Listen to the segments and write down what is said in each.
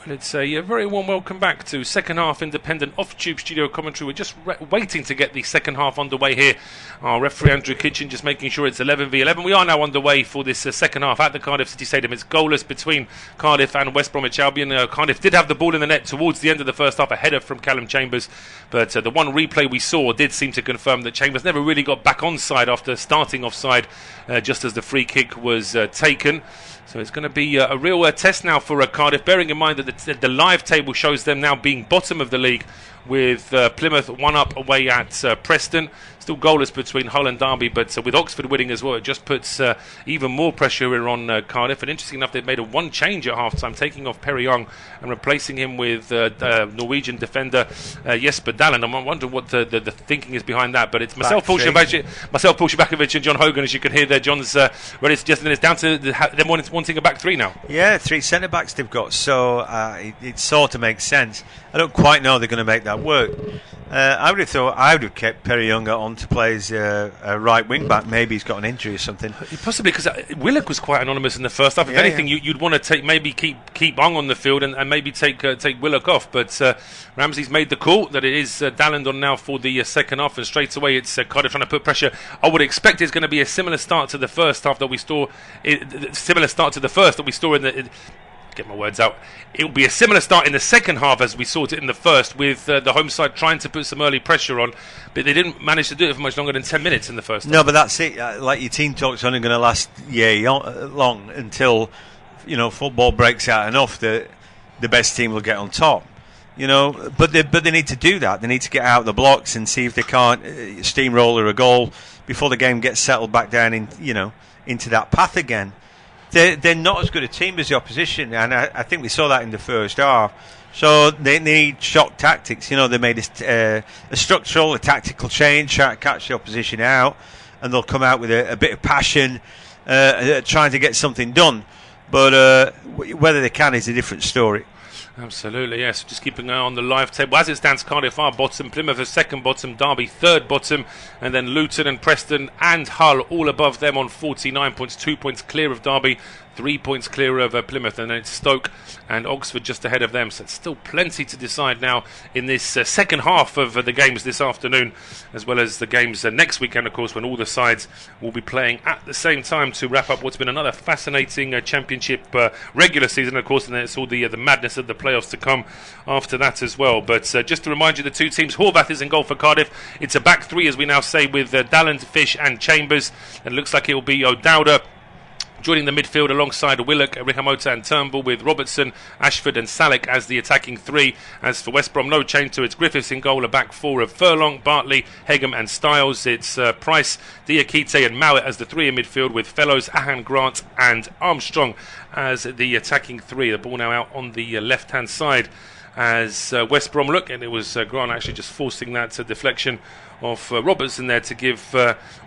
Well, it's a very warm welcome back to second half independent off-tube studio commentary. We're just waiting to get the second half underway here. Our referee Andrew Kitchen just making sure it's 11v11. We are now underway for this second half at the Cardiff City Stadium. It's goalless between Cardiff and West Bromwich Albion. Cardiff did have the ball in the net towards the end of the first half, a header from Callum Chambers, but the one replay we saw did seem to confirm that Chambers never really got back onside after starting offside just as the free kick was taken. So it's going to be a real test now for Cardiff, bearing in mind that the live table shows them now being bottom of the league with Plymouth one up away at Preston. Still goalless between Hull and Derby, but with Oxford winning as well, it just puts even more pressure here on Cardiff. And interesting enough, they've made one change at half-time, taking off Perry Young and replacing him with Norwegian defender Jesper Dahlen. I'm wondering what the thinking is behind that, but it's myself, Paul Szczerbakowicz and John Hogan, as you can hear there. John's ready to suggest that it's down to them wanting a back three now. Yeah, 3 centre-backs they've got, so it sort of makes sense. I don't quite know they're going to make that work. I would have thought I would have kept Perry Young on to play as a right wing back. Maybe he's got an injury or something. Possibly, because Willock was quite anonymous in the first half. If anything, you'd want to keep Young on the field and maybe take Willock off. But Ramsey's made the call that it is Dahlen on now for the second half, and straight away it's Cardiff trying to put pressure. I would expect it's going to be a similar start to the first half that we saw. Similar start to the first that we saw in the. Get my words out. It will be a similar start in the second half as we saw it in the first, with the home side trying to put some early pressure on, but they didn't manage to do it for much longer than 10 minutes in the first half. No, but that's it. Like, your team talk's only going to last long until football breaks out enough that the best team will get on top. But they need to do that. They need to get out of the blocks and see if they can't steamroller a goal before the game gets settled back down into that path again. They're not as good a team as the opposition, and I think we saw that in the first half. So they need shock tactics. They made a structural, a tactical change, try to catch the opposition out, and they'll come out with a bit of passion, trying to get something done. But whether they can is a different story. Absolutely, yes. Just keeping an eye on the live table. As it stands, Cardiff are bottom, Plymouth are second bottom, Derby third bottom, and then Luton and Preston and Hull all above them on 49 points, 2 points clear of Derby, 3 points clear of Plymouth, and then it's Stoke and Oxford just ahead of them. So it's still plenty to decide now in this second half of the games this afternoon, as well as the games next weekend, of course, when all the sides will be playing at the same time to wrap up what's been another fascinating championship regular season, of course, and then it's all the madness of the playoffs to come after that as well. But just to remind you, the two teams, Horvath is in goal for Cardiff. It's a back three, as we now say, with Dahlen, Fish and Chambers, and it looks like it will be O'Dowda joining the midfield alongside Willock, Rikamota and Turnbull, with Robertson, Ashford and Salek as the attacking three. As for West Brom, no change to its Griffiths in goal, a back four of Furlong, Bartley, Hegem and Styles. It's Price, Diakite and Mowat as the three in midfield, with Fellows, Ahan, Grant and Armstrong as the attacking three. The ball now out on the left-hand side as West Brom look, and it was Grant actually just forcing that deflection of Robertson there to give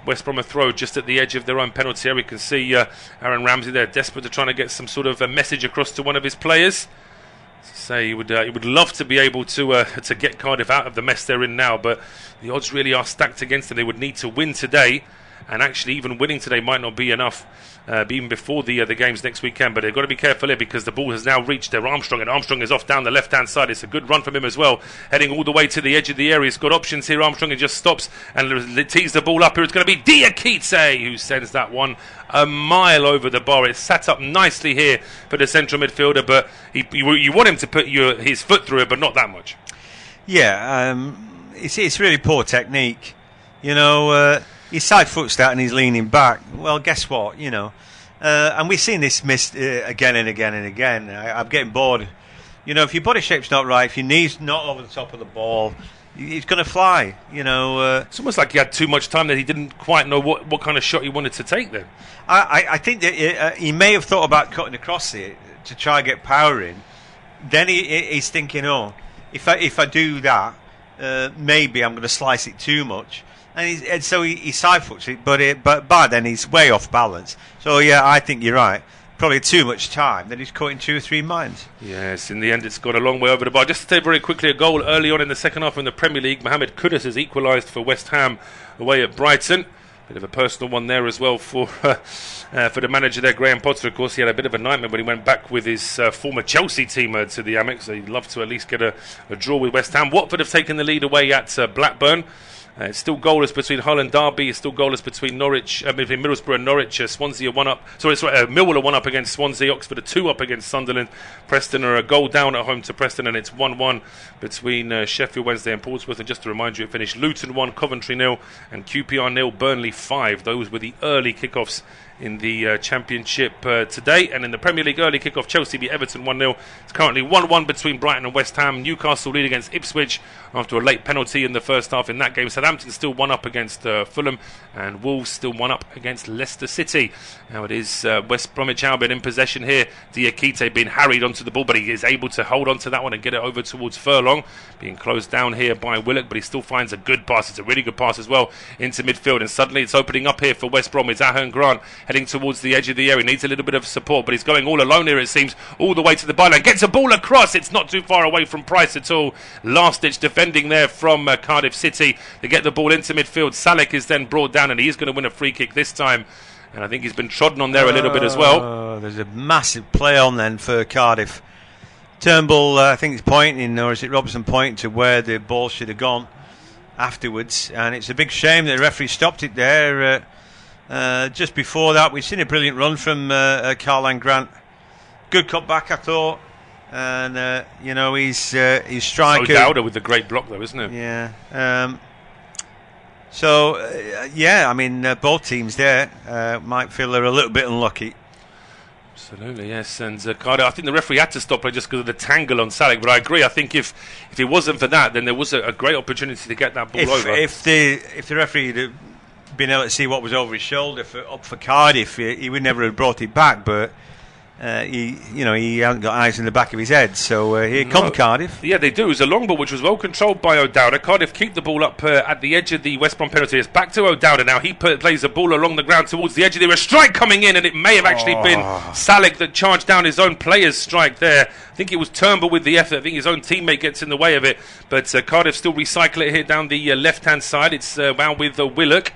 West Brom a throw just at the edge of their own penalty area. We can see Aaron Ramsey there desperate to trying to get some sort of a message across to one of his players. Say he would love to be able to get Cardiff out of the mess they're in now, but the odds really are stacked against them. They would need to win today, and actually even winning today might not be enough even before the games next weekend. But they've got to be careful here, because the ball has now reached their Armstrong, and Armstrong is off down the left hand side. It's a good run from him as well, heading all the way to the edge of the area. He's got options here, Armstrong, and just stops and tees the ball up here. It's going to be Diakite who sends that one a mile over the bar. It's sat up nicely here for the central midfielder, but you want him to put his foot through it, but not that much. It's really poor technique. His side foot's out and he's leaning back. Well, guess what? And we've seen this missed again and again and again. I'm getting bored. If your body shape's not right, if your knee's not over the top of the ball, he's going to fly. It's almost like he had too much time that he didn't quite know what kind of shot he wanted to take then. I think that he may have thought about cutting across it to try and get power in. Then he's thinking, if I do that, maybe I'm going to slice it too much. And so he side foots it, but by then he's way off balance. So I think you're right. Probably too much time. Then he's caught in 2 or 3 minds. Yes, in the end it's got a long way over the bar. Just to say very quickly, a goal early on in the second half in the Premier League. Mohamed Kudus has equalised for West Ham away at Brighton. Bit of a personal one there as well for the manager there, Graham Potter. Of course, he had a bit of a nightmare when he went back with his former Chelsea team to the Amex. So he'd love to at least get a draw with West Ham. Watford have taken the lead away at Blackburn. It's still goalless between Hull and Derby. It's still goalless between between Middlesbrough and Norwich. Swansea are one up. Millwall are one up against Swansea. Oxford are 2 up against Sunderland. Preston are a goal down at home to Preston, and it's 1-1 between Sheffield Wednesday and Portsmouth. And just to remind you, it finished Luton 1, Coventry 0, and QPR 0, Burnley 5. Those were the early kickoffs in the Championship today. And in the Premier League early kickoff, Chelsea beat Everton 1-0. It's currently 1-1 between Brighton and West Ham. Newcastle lead against Ipswich after a late penalty in the first half in that game. Southampton still 1 up against Fulham, and Wolves still 1 up against Leicester City. Now it is West Bromwich Albion in possession here. Diakite being harried onto the ball, but he is able to hold on to that one and get it over towards Furlong. Being closed down here by Willock, but he still finds a good pass. It's a really good pass as well into midfield, and suddenly it's opening up here for West Brom. It's Ahern Grant heading towards the edge of the area. He needs a little bit of support, but he's going all alone here, it seems, all the way to the byline. Gets a ball across. It's not too far away from Price at all. Last-ditch defending there from Cardiff City. They get the ball into midfield. Salek is then brought down, and he is going to win a free kick this time. And I think he's been trodden on there a little bit as well. There's a massive play on then for Cardiff. Turnbull, I think, is pointing, or is it Robertson pointing to where the ball should have gone afterwards. And it's a big shame that the referee stopped it there. Just before that, we've seen a brilliant run from Carlan Grant. Good cut back, I thought. And, he's striker. O'Dowda with the great block, though, isn't it? Yeah. Both teams there might feel they're a little bit unlucky. Absolutely, yes. And Cardiff, I think the referee had to stop play just because of the tangle on Salek. But I agree. I think if it wasn't for that, then there was a great opportunity to get that ball over. If the referee had been able to see what was over his shoulder up for Cardiff, he would never have brought it back. But he hasn't got eyes in the back of his head. So here comes Cardiff. Yeah, they do. It was a long ball, which was well controlled by O'Dowda. Cardiff keep the ball up at the edge of the West Brom penalty. It's back to O'Dowda now. He plays the ball along the ground towards the edge of the area. Strike coming in, and it may have actually been Salek that charged down his own player's strike there. I think it was Turnbull with the effort. I think his own teammate gets in the way of it. But Cardiff still recycle it here down the left-hand side. It's wound with Willock.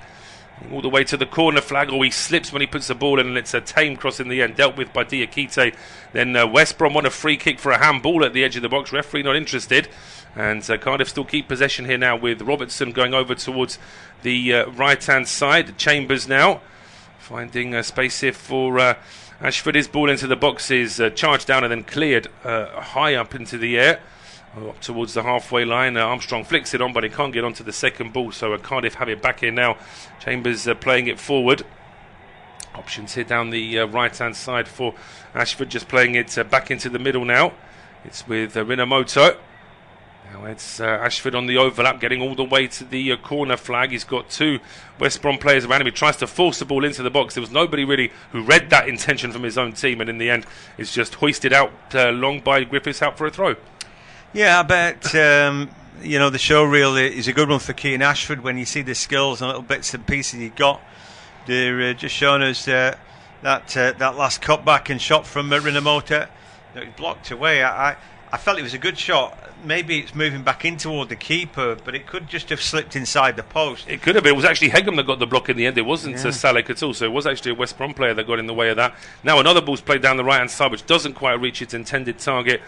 All the way to the corner flag, or he slips when he puts the ball in, and it's a tame cross in the end, dealt with by Diakite. Then West Brom won a free kick for a handball at the edge of the box. Referee not interested, and Cardiff still keep possession here now with Robertson going over towards the right-hand side. Chambers now finding space here for Ashford. His ball into the box is charged down and then cleared high up into the air. Up towards the halfway line. Armstrong flicks it on, but he can't get onto the second ball, so Cardiff have it back here now. Chambers playing it forward. Options here down the right-hand side for Ashford, just playing it back into the middle now. It's with Rinamoto. Now it's Ashford on the overlap, getting all the way to the corner flag. He's got 2 West Brom players around him. He tries to force the ball into the box. There was nobody really who read that intention from his own team, and in the end, it's just hoisted out long by Griffiths out for a throw. Yeah, I bet, the show reel is a good one for Keane Ashford when you see the skills and little bits and pieces he got. They're just showing us that last cutback and shot from Rinamoto. It blocked away. I felt it was a good shot. Maybe it's moving back in toward the keeper, but it could just have slipped inside the post. It could have been. It was actually Hegum that got the block in the end. It wasn't Salek at all, so it was actually a West Brom player that got in the way of that. Now another ball's played down the right-hand side, which doesn't quite reach its intended target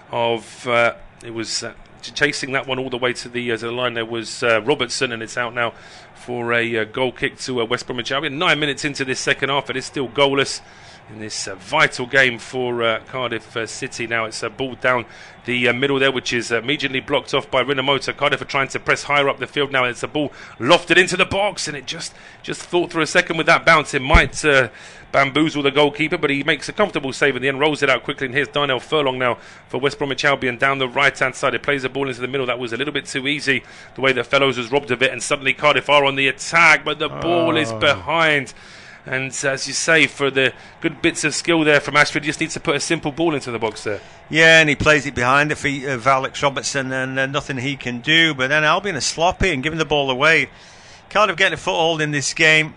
of... It was chasing that one all the way to the line. There was Robertson, and it's out now for a goal kick to West Bromwich Albion. 9 minutes into this second half, it is still goalless in this vital game for Cardiff City. Now it's a ball down the middle there, which is immediately blocked off by Rinamoto. Cardiff are trying to press higher up the field now. It's a ball lofted into the box, and it just thought for a second with that bounce it might bamboozle the goalkeeper, but he makes a comfortable save in the end, rolls it out quickly, and here's Darnell Furlong now for West Bromwich Albion down the right-hand side. It plays the ball into the middle. That was a little bit too easy, the way that Fellows was robbed of it, and suddenly Cardiff are on the attack, but the ball is behind. And as you say, for the good bits of skill there from Ashford, he just needs to put a simple ball into the box there. Yeah, and he plays it behind the feet of Alex Robertson, and nothing he can do. But then Albion are sloppy and giving the ball away. Cardiff getting a foothold in this game.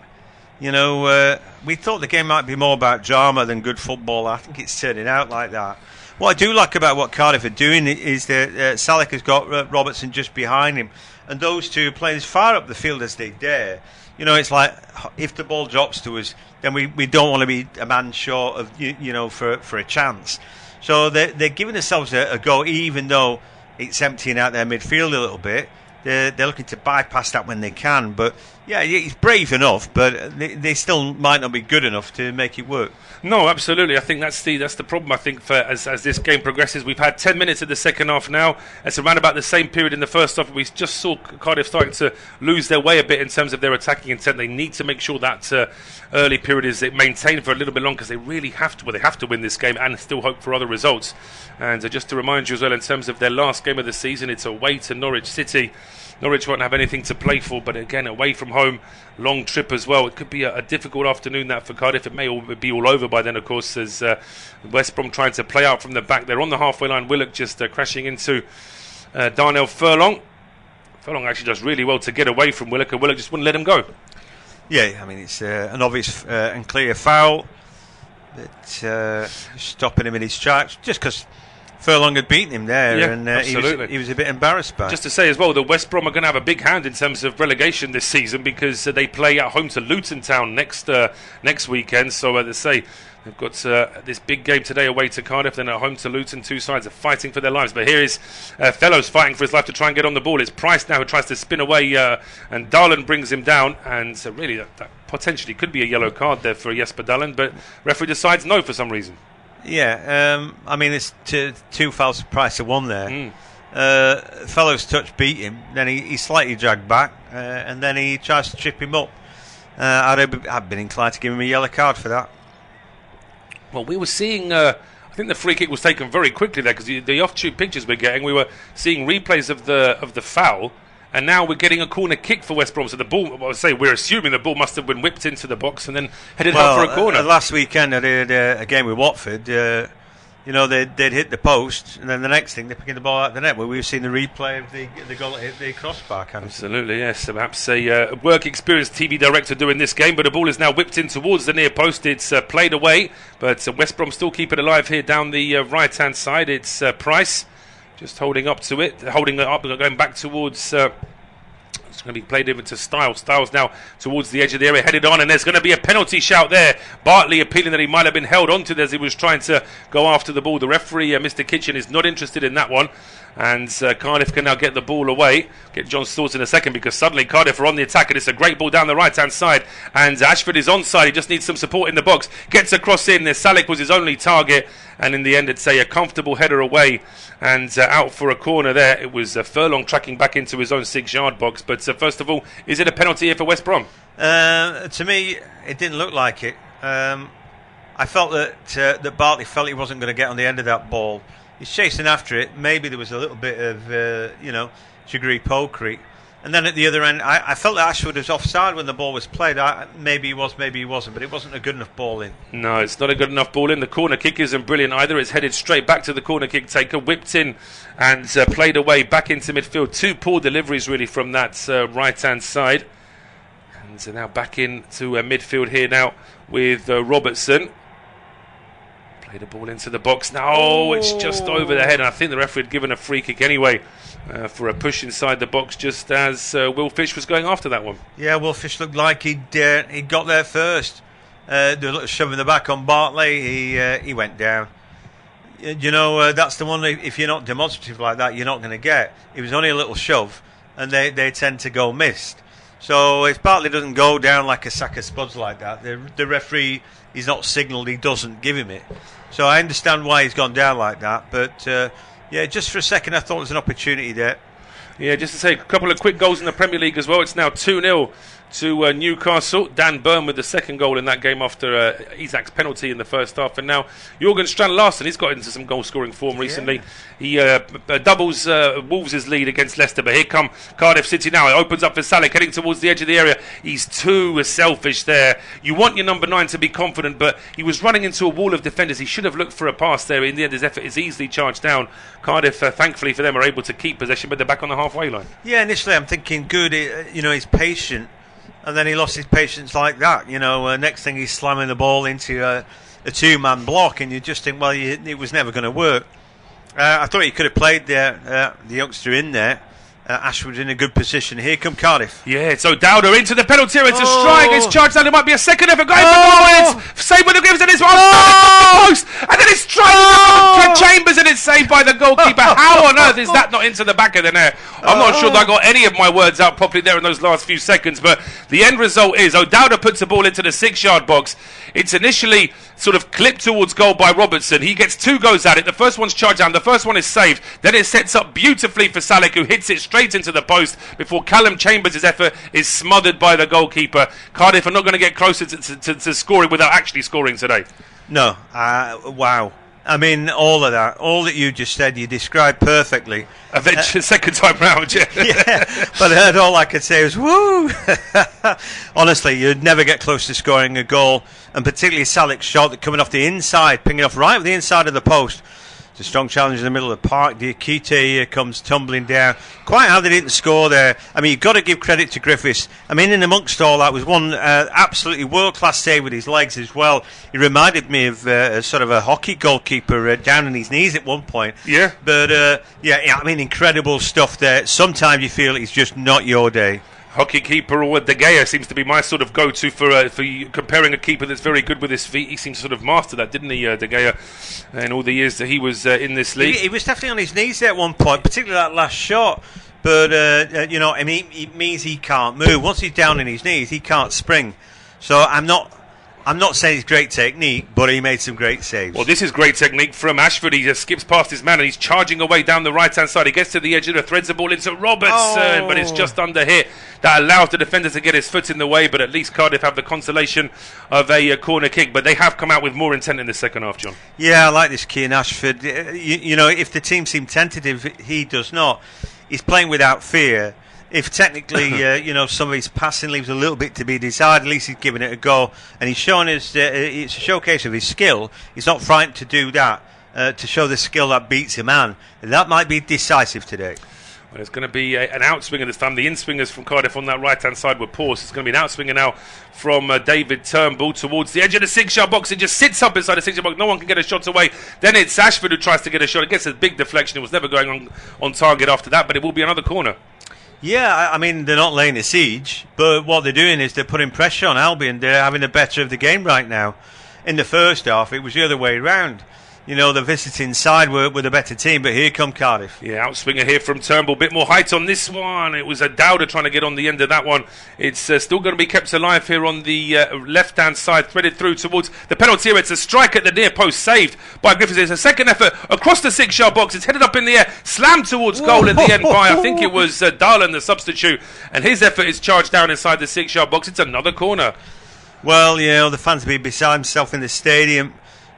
We thought the game might be more about drama than good football. I think it's turning out like that. What I do like about what Cardiff are doing is that Salek has got Robertson just behind him, and those two are playing as far up the field as they dare. It's like if the ball drops to us, then we don't want to be a man short of for a chance. So they're giving themselves a go, even though it's emptying out their midfield a little bit. They're looking to bypass that when they can. But yeah, he's brave enough, but they still might not be good enough to make it work. No, absolutely. I think that's the problem. I think as this game progresses, we've had 10 minutes of the second half now. It's around about the same period in the first half. We just saw Cardiff starting to lose their way a bit in terms of their attacking intent. They need to make sure that early period is maintained for a little bit longer, because they really have to. Well, they have to win this game and still hope for other results. And just to remind you as well, in terms of their last game of the season, it's away to Norwich City. Norwich won't have anything to play for, but again, away from home, long trip as well. It could be a difficult afternoon that for Cardiff. It may be all over by then, of course, as West Brom trying to play out from the back. They're on the halfway line. Willock just crashing into Darnell Furlong. Furlong actually does really well to get away from Willock, and Willock just wouldn't let him go. Yeah, I mean, it's an obvious and clear foul, but stopping him in his tracks, just because Furlong had beaten him there, and he was a bit embarrassed by it. Just to say as well, the West Brom are going to have a big hand in terms of relegation this season, because they play at home to Luton Town next weekend. So as I say, they've got this big game today away to Cardiff, then at home to Luton. Two sides are fighting for their lives. But here is Fellows fighting for his life to try and get on the ball. It's Price now who tries to spin away, and Darlan brings him down. And really, that potentially could be a yellow card there for Jesper Darlan, but referee decides no for some reason. Yeah, I mean, it's two fouls for price of one there. Fellows' touch beat him, then he slightly dragged back, and then he tries to trip him up. I'd been inclined to give him a yellow card for that. Well, we were seeing, I think the free kick was taken very quickly there, because the off-tube pictures we're getting, we were seeing replays of the foul. And now we're getting a corner kick for West Brom. So the ball, we're assuming the ball must have been whipped into the box and then headed out for a corner. Last weekend I did a game with Watford. They'd hit the post, and then the next thing they're picking the ball out of the net. Where we've seen the replay of the goal that hit the crossbar. Absolutely, yes. So perhaps a work experienced TV director doing this game, but the ball is now whipped in towards the near post. It's played away, but West Brom still keep it alive here down the right-hand side. It's Price. Just holding up to it, holding it up, going back towards. It's going to be played over to Styles. Styles now towards the edge of the area, headed on, and there's going to be a penalty shout there. Bartley appealing that he might have been held onto as he was trying to go after the ball. The referee, Mr. Kitchen, is not interested in that one. And Cardiff can now get the ball away. Get John's thoughts in a second, because suddenly Cardiff are on the attack, and it's a great ball down the right-hand side. And Ashford is onside. He just needs some support in the box. Gets across in. Salek was his only target. And in the end, it's a comfortable header away and out for a corner there. It was Furlong tracking back into his own 6-yard box. But first of all, is it a penalty here for West Brom? To me, it didn't look like it. I felt that Bartley felt he wasn't going to get on the end of that ball. He's chasing after it. Maybe there was a little bit of, jiggery pokery. And then at the other end, I felt that Ashford was offside when the ball was played. Maybe he was, maybe he wasn't, but it wasn't a good enough ball in. No, it's not a good enough ball in. The corner kick isn't brilliant either. It's headed straight back to the corner kick taker, whipped in and played away back into midfield. Two poor deliveries really from that right-hand side. And now back into midfield here now with Robertson. Play the ball into the box now. Oh, it's just over the head. And I think the referee had given a free kick anyway for a push inside the box, just as Will Fish was going after that one. Yeah, Will Fish looked like he'd got there first. The little shove in the back on Bartley, he went down. That's the one, if you're not demonstrative like that, you're not going to get. It was only a little shove, and they tend to go missed. So if Bartley doesn't go down like a sack of spuds like that, the referee is not signalled, he doesn't give him it. So I understand why he's gone down like that, but just for a second I thought there was an opportunity there. Yeah, just to say, a couple of quick goals in the Premier League as well. It's now 2-0 to Newcastle. Dan Burn with the second goal in that game after Isak's penalty in the first half. And now Jorgen Strand Larsen, he's got into some goal-scoring form recently. Yeah. He doubles Wolves' lead against Leicester. But here come Cardiff City now. It opens up for Salek, heading towards the edge of the area. He's too selfish there. You want your number 9 to be confident, but he was running into a wall of defenders. He should have looked for a pass there. In the end, his effort is easily charged down. Cardiff, thankfully for them, are able to keep possession, but they're back on the halfway line. Yeah, initially I'm thinking good. He's patient. and then he lost his patience like that. Next thing he's slamming the ball into a two-man block, and you just think, well, it was never going to work. I thought he could have played the youngster in there. Ashford in a good position. Here come Cardiff. Yeah, so Dowder into the penalty area. It's a strike. It's charged down. It might be a second effort going for goal. And it's saved by the Griffiths. And it's post. And then it's tried Chambers, and it's saved by the goalkeeper. How on earth is that not into the back of the net? I'm not sure that I got any of my words out properly there in those last few seconds. But the end result is O'Dowda puts the ball into the 6-yard box. It's initially sort of clipped towards goal by Robertson. He gets 2 goes at it. The first one's charged down. The first one is saved. Then it sets up beautifully for Salek, who hits it straight into the post before Callum Chambers' effort is smothered by the goalkeeper. Cardiff are not going to get closer to scoring without actually scoring today. No. Wow. I mean, all of that, all that you just said, you described perfectly. Eventually, second time round, yeah. Yeah, but all I could say was, woo! Honestly, you'd never get close to scoring a goal, and particularly Salek's shot coming off the inside, pinging off right at the inside of the post. It's a strong challenge in the middle of the park. Diakite comes tumbling down. Quite how they didn't score there. I mean, you've got to give credit to Griffiths. I mean, in amongst all that was one absolutely world-class save with his legs as well. He reminded me of sort of a hockey goalkeeper down on his knees at one point. Yeah. But, I mean, incredible stuff there. Sometimes you feel it's just not your day. Hockey keeper or De Gea seems to be my sort of go-to for comparing a keeper that's very good with his feet. He seems to sort of master that, didn't he, De Gea, in all the years that he was in this league? He was definitely on his knees there at one point, particularly that last shot. But, I mean, it means he can't move. Once he's down on his knees, he can't spring. So I'm not saying it's great technique, but he made some great saves. Well, this is great technique from Ashford. He just skips past his man and he's charging away down the right-hand side. He gets to the edge of the threads the ball into Robertson, but it's just under hit. That allows the defender to get his foot in the way, but at least Cardiff have the consolation of a corner kick. But they have come out with more intent in the second half, John. Yeah, I like this Keane Ashford. If the team seem tentative, he does not. He's playing without fear. If technically, some of his passing leaves a little bit to be desired, at least he's giving it a go. And he's shown it's a showcase of his skill. He's not frightened to do that, to show the skill that beats a man. And that might be decisive today. Well, it's going to be an outswinger this time. The in-swingers from Cardiff on that right-hand side were poor. So it's going to be an outswinger now from David Turnbull towards the edge of the 6-yard box. It just sits up inside the 6-yard box. No one can get a shot away. Then it's Ashford who tries to get a shot. It gets a big deflection. It was never going on target after that, but it will be another corner. Yeah, I mean, they're not laying a siege, but what they're doing is they're putting pressure on Albion. They're having the better of the game right now. In the first half, it was the other way around. The visiting side were the better team, but here come Cardiff. Yeah, outswinger here from Turnbull. Bit more height on this one. It was a Dowder trying to get on the end of that one. It's still going to be kept alive here on the left-hand side, threaded through towards the penalty area. It's a strike at the near post, saved by Griffiths. It's a second effort across the 6-yard box. It's headed up in the air, slammed towards goal at the end by, I think it was Darlan, the substitute. And his effort is charged down inside the 6-yard box. It's another corner. Well, the fans be beside himself in the stadium.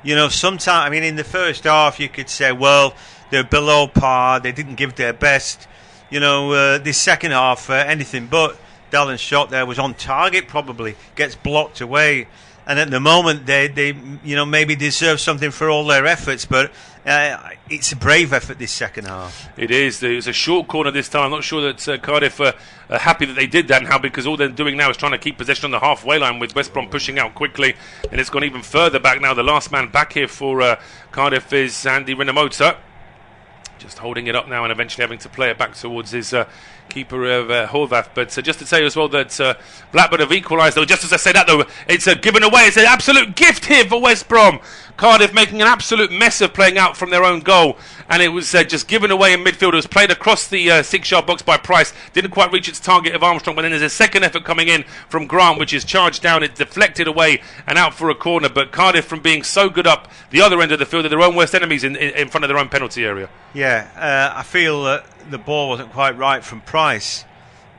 Sometimes, I mean, in the first half, you could say, well, they're below par, they didn't give their best. This second half, anything but. Dallin's shot there was on target, probably, gets blocked away. And at the moment, they maybe deserve something for all their efforts, but it's a brave effort this second half. It is. It's a short corner this time. I'm not sure that Cardiff are happy that they did that now, because all they're doing now is trying to keep possession on the halfway line with West Brom pushing out quickly, and it's gone even further back now. The last man back here for Cardiff is Andy Rinomhota. Just holding it up now and eventually having to play it back towards his keeper of Horvath. But just to say as well that Blackburn have equalised, though. Just as I say that, though, it's given away. It's an absolute gift here for West Brom. Cardiff making an absolute mess of playing out from their own goal, and it was just given away in midfield. It was played across the 6-yard box by Price. Didn't quite reach its target of Armstrong, but then there's a second effort coming in from Grant, which is charged down. It's deflected away and out for a corner. But Cardiff, from being so good up the other end of the field, are their own worst enemies in front of their own penalty area. Yeah, I feel that the ball wasn't quite right from Price.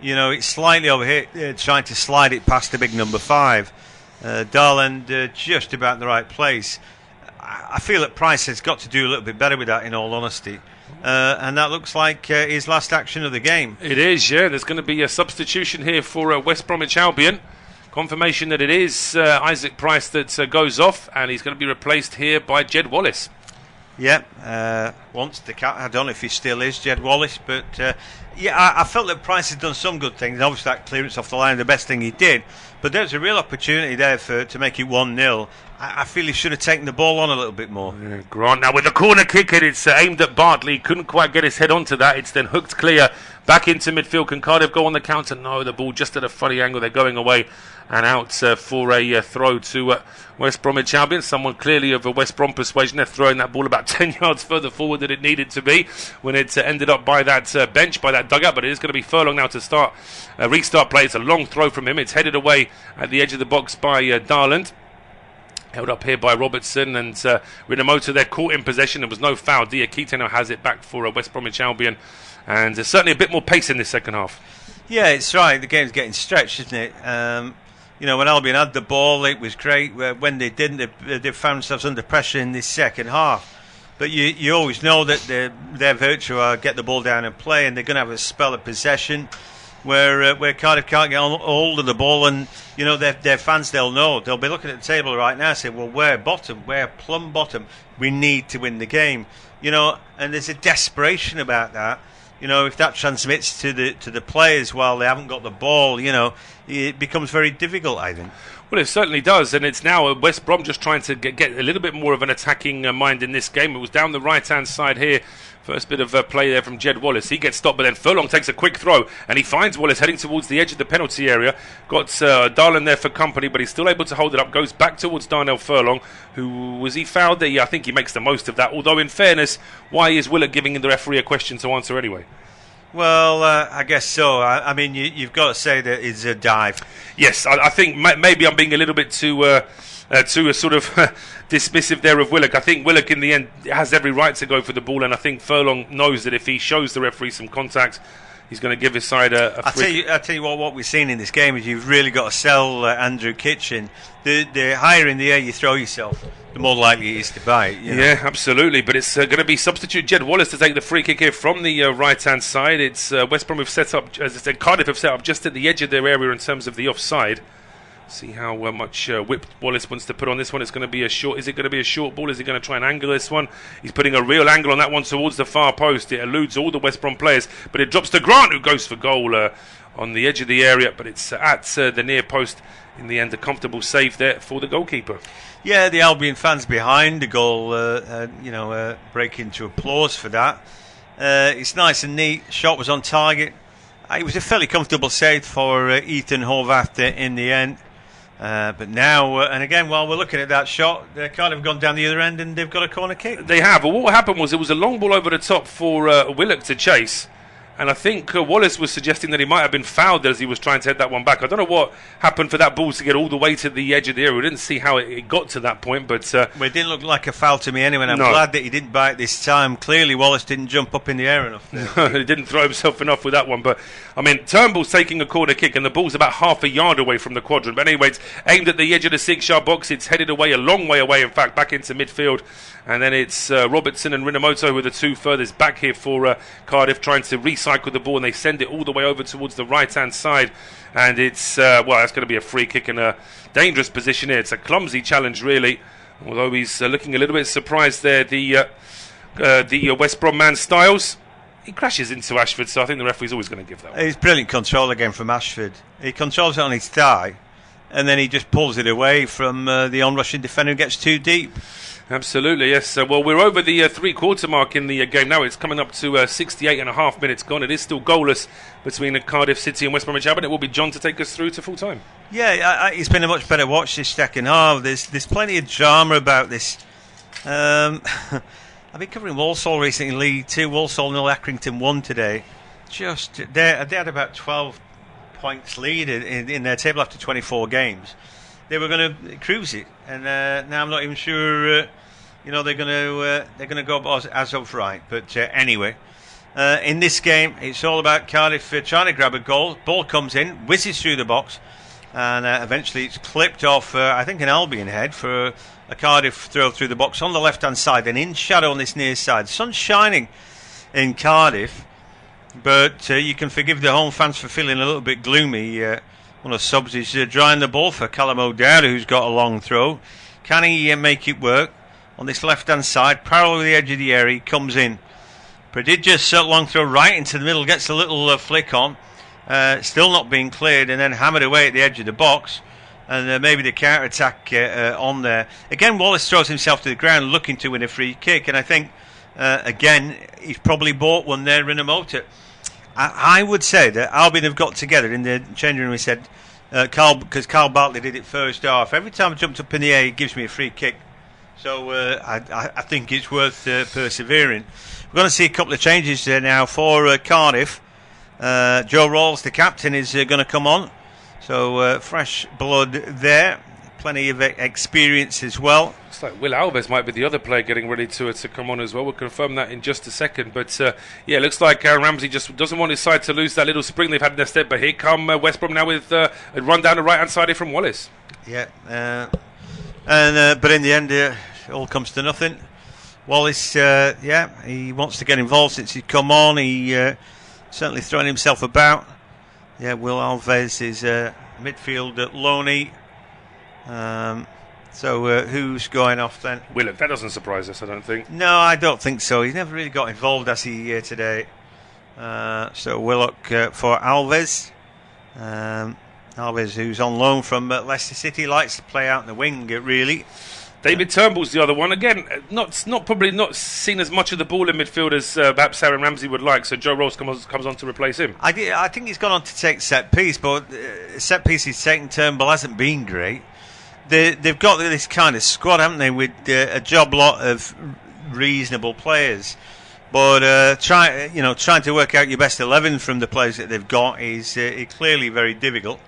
It's slightly overhit, trying to slide it past the big number 5. Darland just about in the right place. I feel that Price has got to do a little bit better with that, in all honesty. And that looks like his last action of the game. It is, yeah. There's going to be a substitution here for West Bromwich Albion. Confirmation that it is Isaac Price that goes off, and he's going to be replaced here by Jed Wallace. Once the cat, I don't know if he still is, Jed Wallace, but I felt that Price had done some good things. Obviously, that clearance off the line, the best thing he did. But there's a real opportunity there to make it 1-0. I feel he should have taken the ball on a little bit more. Yeah, Grant now with the corner kick, and it's aimed at Bartley. Couldn't quite get his head onto that. It's then hooked clear back into midfield. Can Cardiff go on the counter? No, the ball just at a funny angle. They're going away and out for a throw to West Bromwich Albion. Someone clearly of a West Brom persuasion. They're throwing that ball about 10 yards further forward than it needed to be when it ended up by that bench, by that dugout. But it is going to be Furlong now to restart play. It's a long throw from him. It's headed away at the edge of the box by Darland. Held up here by Robertson, and Rinamoto, they're caught in possession. There was no foul. Diakite now has it back for West Bromwich Albion, and there's certainly a bit more pace in this second half. Yeah, it's right. The game's getting stretched, isn't it? When Albion had the ball, it was great. When they didn't, they found themselves under pressure in this second half. But you always know that their virtue are get the ball down and play, and they're going to have a spell of possession where Cardiff can't get on hold of the ball, and their fans, they'll know. They'll be looking at the table right now and say, well, we're plumb bottom. We need to win the game. And there's a desperation about that. If that transmits to the players while they haven't got the ball, it becomes very difficult, I think. Well, it certainly does, and it's now West Brom just trying to get a little bit more of an attacking mind in this game. It was down the right-hand side here. First bit of play there from Jed Wallace. He gets stopped, but then Furlong takes a quick throw, and he finds Wallace heading towards the edge of the penalty area. Got Darlan there for company, but he's still able to hold it up. Goes back towards Darnell Furlong, who was he fouled there? Yeah, I think he makes the most of that. Although, in fairness, why is Willett giving the referee a question to answer anyway? Well, I guess so. I mean, you've got to say that it's a dive. Yes, I think maybe I'm being a little bit too sort of dismissive there of Willock. I think Willock in the end has every right to go for the ball, and I think Furlong knows that if he shows the referee some contact, he's going to give his side a free. I tell you what we've seen in this game is you've really got to sell Andrew Kitchen. The higher in the air you throw yourself, the more likely it is to bite. Yeah, absolutely. But it's going to be substitute Jed Wallace to take the free kick here from the right-hand side. It's West Brom have set up, as I said, Cardiff have set up just at the edge of their area in terms of the offside. See how much whip Wallace wants to put on this one. It's going to be a short. Is it going to be a short ball? Is he going to try and angle this one? He's putting a real angle on that one towards the far post. It eludes all the West Brom players, but it drops to Grant, who goes for goal on the edge of the area. But it's at the near post. In the end, a comfortable save there for the goalkeeper. Yeah, the Albion fans behind the goal, break into applause for that. It's nice and neat. Shot was on target. It was a fairly comfortable save for Ethan Horvath in the end. But now, and again, while we're looking at that shot, Cardiff have gone down the other end and they've got a corner kick. They have. Well, what happened was it was a long ball over the top for Willock to chase. And I think Wallace was suggesting that he might have been fouled as he was trying to head that one back. I don't know what happened for that ball to get all the way to the edge of the area. We didn't see how it got to that point, but well, it didn't look like a foul to me anyway. And I'm glad that he didn't bite this time. Clearly, Wallace didn't jump up in the air enough there. He didn't throw himself enough with that one. But I mean, Turnbull's taking a corner kick, and the ball's about half a yard away from the quadrant. But anyway, it's aimed at the edge of the 6-yard box. It's headed away, a long way away, in fact, back into midfield. And then it's Robertson and Rinamoto who are the two furthest back here for Cardiff, trying to recycle the ball, and they send it all the way over towards the right-hand side. And it's, that's going to be a free kick in a dangerous position here. It's a clumsy challenge, really, although he's looking a little bit surprised there. The West Brom man, Styles, he crashes into Ashford, so I think the referee's always going to give that one. It's brilliant control again from Ashford. He controls it on his thigh, and then he just pulls it away from the on-rushing defender who gets too deep. Absolutely, yes. Well, we're over the three-quarter mark in the game now. It's coming up to 68 and a half minutes gone. It is still goalless between Cardiff City and West Bromwich Albion. It will be John to take us through to full-time. Yeah, it's been a much better watch this second half. There's plenty of drama about this. I've been covering Walsall recently in League 2. Walsall 0, Accrington 1 today. They had about 12 points lead in their table after 24 games. They were going to cruise it, and now I'm not even sure. They're going to go as of right. But anyway, in this game, it's all about Cardiff trying to grab a goal. Ball comes in, whizzes through the box, and eventually it's clipped off. I think an Albion head for a Cardiff throw through the box on the left-hand side, and in shadow on this near side. The sun's shining in Cardiff, but you can forgive the home fans for feeling a little bit gloomy. One of the subs is drying the ball for Callum O'Dowd, who's got a long throw. Can he make it work? on this left-hand side, parallel with the edge of the area. He comes in. Prodigious long throw right into the middle, gets a little flick on. Still not being cleared, and then hammered away at the edge of the box. And maybe the counter-attack on there. Again, Wallace throws himself to the ground looking to win a free kick, and I think, again, he's probably bought one there in a motor. I would say that Albion have got together in the changing room. He said, because Carl Bartley did it first half. Every time I jumped up in the air, he gives me a free kick. So I think it's worth persevering. We're going to see a couple of changes now for Cardiff. Joe Rawls, the captain, is going to come on. So fresh blood there. Plenty of experience as well. Looks like Will Alves might be the other player getting ready to come on as well. We'll confirm that in just a second. But yeah, it looks like Ramsey just doesn't want his side to lose that little spring they've had in their step. But here come West Brom now with a run down the right-hand side here from Wallace. Yeah, but in the end, it all comes to nothing. Wallace, he wants to get involved since he's come on. He certainly throwing himself about. Yeah, Will Alves is midfield at Loney. So who's going off then? Willock. That doesn't surprise us, I don't think. No, I don't think so. He's never really got involved, has he, today? So Willock for Alves. Alves, who's on loan from Leicester City, likes to play out in the wing, really. David Turnbull's the other one. Again, probably not seen as much of the ball in midfield as perhaps Aaron Ramsey would like. So Joe Rolls comes on to replace him. I think he's gone on to take set piece, but set piece he's taken Turnbull hasn't been great. They've got this kind of squad, haven't they, with a job lot of reasonable players. But trying to work out your best 11 from the players that they've got is clearly very difficult.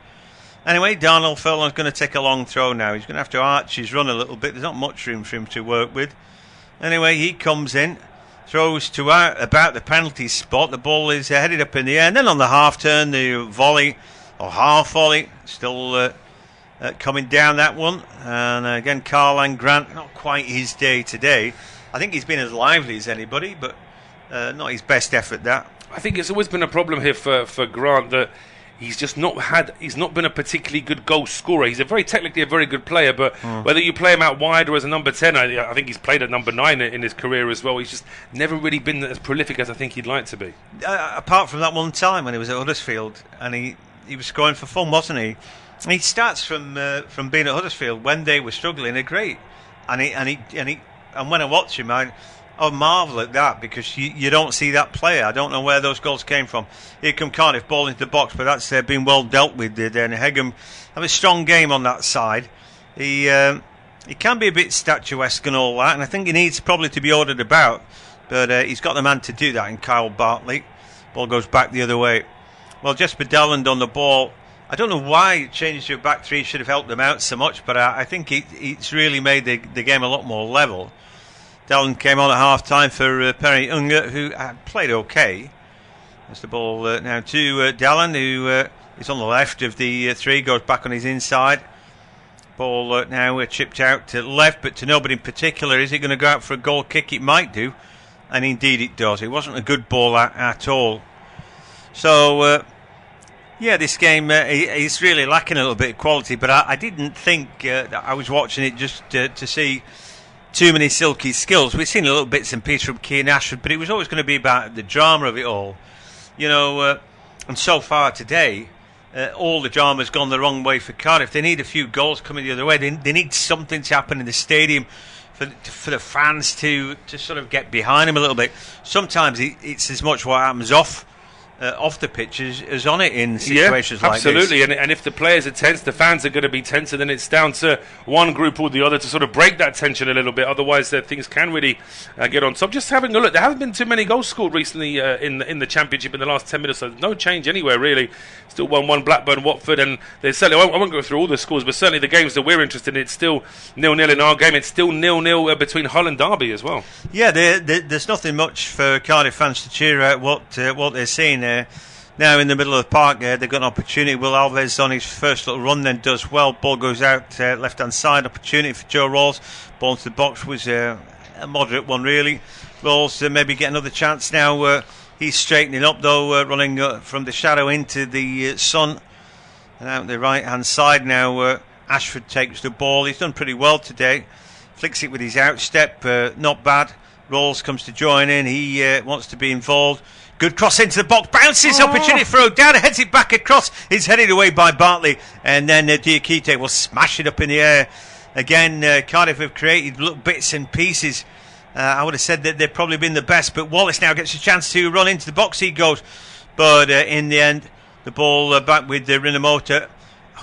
Anyway, Darnell Furlong's going to take a long throw now. He's going to have to arch his run a little bit. There's not much room for him to work with. Anyway, he comes in, throws to about the penalty spot. The ball is headed up in the air. And then on the half turn, the volley, or half volley, still coming down that one. And again, Carlan Grant, not quite his day today. I think he's been as lively as anybody, but not his best effort, that. I think it's always been a problem here for Grant that he's not been a particularly good goal scorer. He's technically a very good player, but whether you play him out wide or as a number 10, I think he's played at number 9 in his career as well. He's just never really been as prolific as I think he'd like to be. Apart from that one time when he was at Huddersfield and he was scoring for fun, wasn't he? He starts from being at Huddersfield when they were struggling. Great, and when I watch him, I marvel at that, because you don't see that player. I don't know where those goals came from. Here come Cardiff, ball into the box, but that's been well dealt with there. And Hogan have a strong game on that side. He can be a bit statuesque and all that, and I think he needs probably to be ordered about, but he's got the man to do that in Kyle Bartley. Ball goes back the other way. Well, Jesper Dalland on the ball. I don't know why changing to a back three should have helped them out so much, but I think it's really made the game a lot more level. Dalland came on at half-time for Perry Unger, who played okay. That's the ball now to Dalland, who is on the left of the three, goes back on his inside. Ball now chipped out to left, but to nobody in particular. Is it going to go out for a goal kick? It might do, and indeed it does. It wasn't a good ball at all. So, this game is really lacking a little bit of quality, but I didn't think that I was watching it just to see too many silky skills. We've seen a little bits and pieces from Keane Ashford, but it was always going to be about the drama of it all. And so far today, all the drama's gone the wrong way for Cardiff. They need a few goals coming the other way. They need something to happen in the stadium for the fans to sort of get behind them a little bit. Sometimes it's as much what happens off the pitch as on it in situations like this. Absolutely. And if the players are tense, the fans are going to be tense, and then it's down to one group or the other to sort of break that tension a little bit. Otherwise, things can really get on top. Just having a look, there haven't been too many goals scored recently in the Championship in the last 10 minutes. So no change anywhere, really. Still 1-1 Blackburn, Watford, and there's certainly, I won't go through all the scores, but certainly the games that we're interested in, it's still 0-0 in our game. It's still 0-0 between Hull and Derby as well. Yeah, there's nothing much for Cardiff fans to cheer out what they're seeing. Now in the middle of the park, they've got an opportunity. Will Alves on his first little run then does well. Ball goes out left hand side. Opportunity for Joe Rawls. Ball into the box was a moderate one, really. Rawls maybe get another chance now. He's straightening up though, running from the shadow into the sun. And out the right hand side now, Ashford takes the ball. He's done pretty well today. flicks it with his outstep, not bad. Rolls comes to join in, he wants to be involved. Good cross into the box, bounces, opportunity throw down, heads it back across. It's headed away by Bartley, and then Diakite will smash it up in the air. Again, Cardiff have created little bits and pieces. I would have said that they've probably been the best, but Wallace now gets a chance to run into the box. He goes, but in the end, the ball back with Rinomota.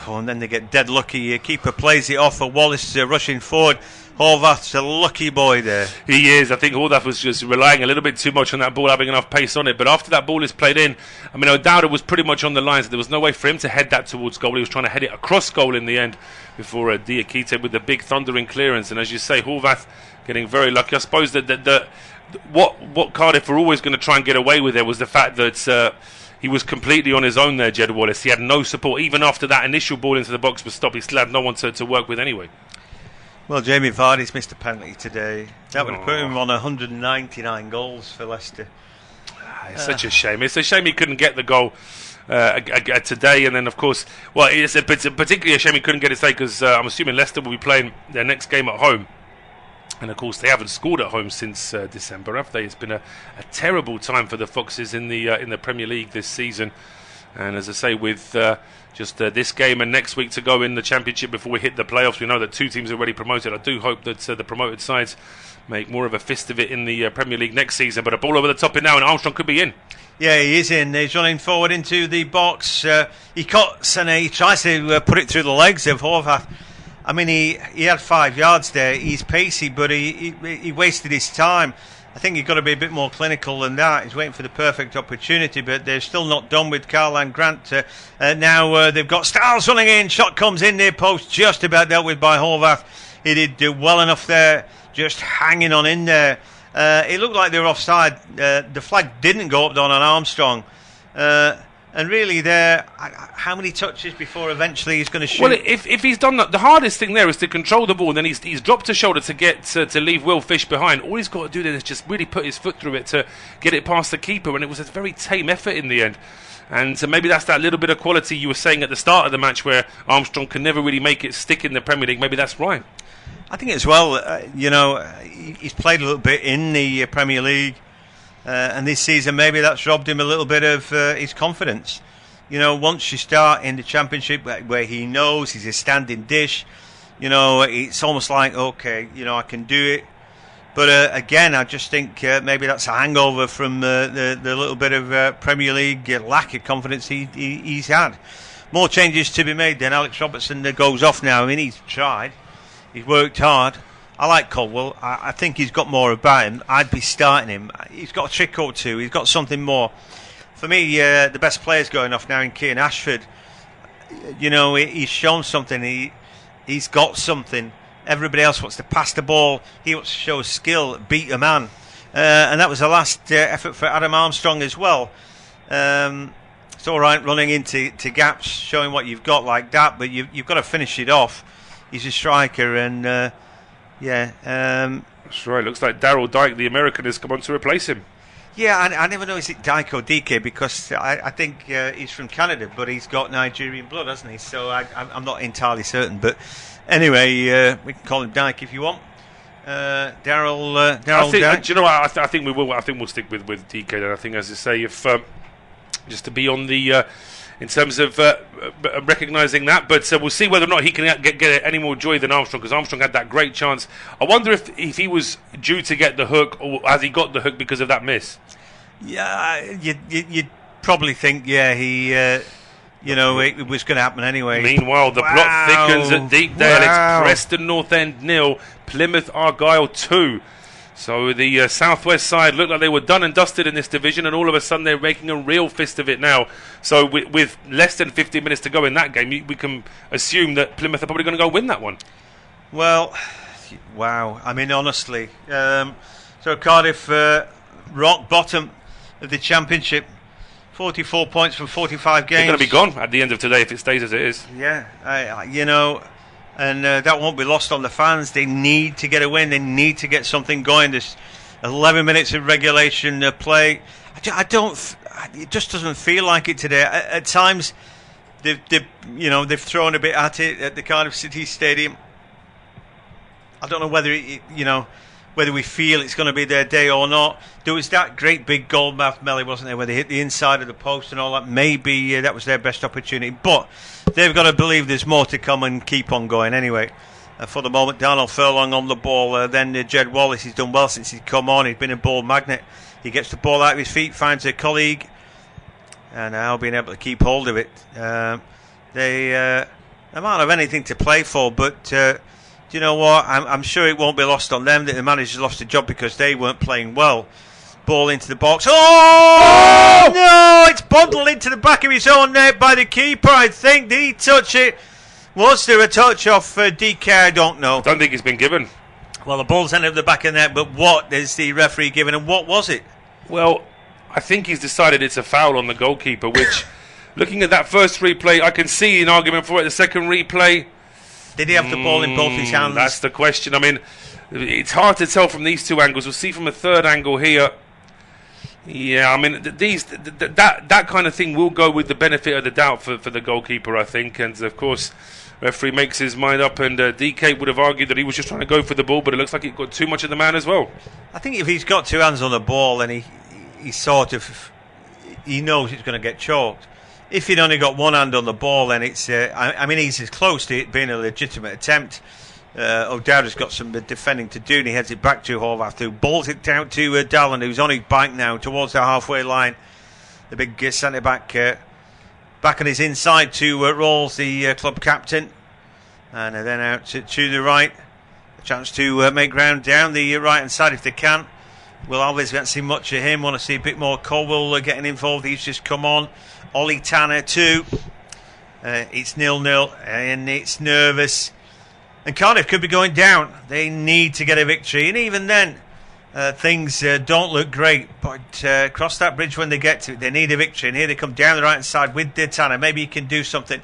Oh, and then they get dead lucky. Keeper plays it off for Wallace rushing forward. Horvath's a lucky boy there. He is. I think Horvath was just relying a little bit too much on that ball, having enough pace on it. But after that ball is played in, I mean, O'Dowda was pretty much on the lines. There was no way for him to head that towards goal. He was trying to head it across goal in the end before Diakite with the big thundering clearance. And as you say, Horvath getting very lucky. I suppose that what Cardiff were always going to try and get away with there was the fact that he was completely on his own there, Jed Wallace. He had no support. Even after that initial ball into the box was stopped, he still had no one to work with anyway. Well, Jamie Vardy's missed a penalty today. That would have put him on 199 goals for Leicester. It's such a shame. It's a shame he couldn't get the goal today. And then, of course, well, it's particularly a shame he couldn't get it today because I'm assuming Leicester will be playing their next game at home. And, of course, they haven't scored at home since December, have they? It's been a terrible time for the Foxes in the Premier League this season. And as I say, with just this game and next week to go in the Championship before we hit the playoffs, we know that 2 teams are already promoted. I do hope that the promoted sides make more of a fist of it in the Premier League next season. But a ball over the top in now, and Armstrong could be in. Yeah, he is in. He's running forward into the box. He cuts and he tries to put it through the legs of Horvath. I mean, he had 5 yards there. He's pacey, but he wasted his time. I think you've got to be a bit more clinical than that. He's waiting for the perfect opportunity, but they're still not done with Carlan Grant. Now they've got Stiles running in. Shot comes in near post, just about dealt with by Horvath. He did do well enough there, just hanging on in there. It looked like they were offside. The flag didn't go up on Armstrong. And really there, how many touches before eventually he's going to shoot? Well, if he's done that, the hardest thing there is to control the ball, and then he's dropped a shoulder to get to leave Will Fish behind. All he's got to do then is just really put his foot through it to get it past the keeper, and it was a very tame effort in the end. And so maybe that's that little bit of quality you were saying at the start of the match where Armstrong can never really make it stick in the Premier League. Maybe that's right. I think as well, he's played a little bit in the Premier League. And this season, maybe that's robbed him a little bit of his confidence. You know, once you start in the Championship where he knows he's a standing dish, it's almost like, okay, I can do it. But again, I just think maybe that's a hangover from the little bit of Premier League lack of confidence he's had. More changes to be made then. Alex Robertson goes off now. I mean, he's tried. He's worked hard. I like Caldwell. I think he's got more about him. I'd be starting him. He's got a trick or two. He's got something more. For me, the best player's going off now in Keane Ashford. He's shown something. He's got something. Everybody else wants to pass the ball. He wants to show skill, beat a man. And that was the last effort for Adam Armstrong as well. It's all right running into gaps, showing what you've got like that, but you've got to finish it off. He's a striker and... that's right. Looks like Daryl Dyke, the American, has come on to replace him. Yeah, I never know is it Dyke or DK because I think he's from Canada, but he's got Nigerian blood, hasn't he? So I'm not entirely certain. But anyway, we can call him Dyke if you want. Daryl Dyke. Do you know what? I think we will. I think we'll stick with DK. Then I think, as I say, if just to be on the. In terms of recognising that, but we'll see whether or not he can get any more joy than Armstrong, because Armstrong had that great chance. I wonder if he was due to get the hook, or has he got the hook because of that miss? Yeah, you'd probably think, he, it was going to happen anyway. Meanwhile, the plot thickens at Deepdale. It's Preston North End 0, Plymouth Argyle 2. So the Southwest side looked like they were done and dusted in this division, and all of a sudden they're making a real fist of it now. So with less than 15 minutes to go in that game, we can assume that Plymouth are probably going to go win that one. Well, wow. I mean, honestly. So Cardiff, rock bottom of the Championship. 44 points from 45 games. They're going to be gone at the end of today if it stays as it is. Yeah, and that won't be lost on the fans. They need to get a win. They need to get something going. There's 11 minutes of regulation play. It just doesn't feel like it today. At times, they've thrown a bit at it at the Cardiff City Stadium. I don't know whether whether we feel it's going to be their day or not. There was that great big goal, Melly, wasn't there, where they hit the inside of the post and all that. Maybe that was their best opportunity. But they've got to believe there's more to come and keep on going anyway. For the moment, Darnell Furlong on the ball. Then Jed Wallace, he's done well since he's come on. He's been a ball magnet. He gets the ball out of his feet, finds a colleague, and now being able to keep hold of it. They might have anything to play for, but do you know what? I'm sure it won't be lost on them that the manager's lost a job because they weren't playing well. Ball into the box. Oh! No! It's bundled into the back of his own net by the keeper, I think. Did he touch it? Was there a touch off DK? I don't know. I don't think it's been given. Well, the ball's ended up the back of the net, but what is the referee giving, and what was it? Well, I think he's decided it's a foul on the goalkeeper, which, looking at that first replay, I can see an argument for it. The second replay... Did he have the ball in both his hands? That's the question. I mean, it's hard to tell from these two angles. We'll see from a third angle here. Yeah, I mean, that kind of thing will go with the benefit of the doubt for the goalkeeper, I think. And, of course, referee makes his mind up, and DK would have argued that he was just trying to go for the ball, but it looks like it got too much of the man as well. I think if he's got two hands on the ball, then he knows it's going to get chalked. If he'd only got one hand on the ball, then it's... he's as close to it being a legitimate attempt. O'Dowd has got some defending to do, and he heads it back to Horvath, who balls it down to Dallen, who's on his bike now towards the halfway line. The big centre-back back on his inside to Rawls, the club captain. And then out to the right. A chance to make ground down the right-hand side if they can. Will Alves, haven't seen much of him. Want to see a bit more Colwell getting involved. He's just come on. Ollie Tanner too. It's 0-0 and it's nervous. And Cardiff could be going down. They need to get a victory. And even then, things don't look great. But cross that bridge when they get to it. They need a victory. And here they come down the right-hand side with Tanner. Maybe he can do something.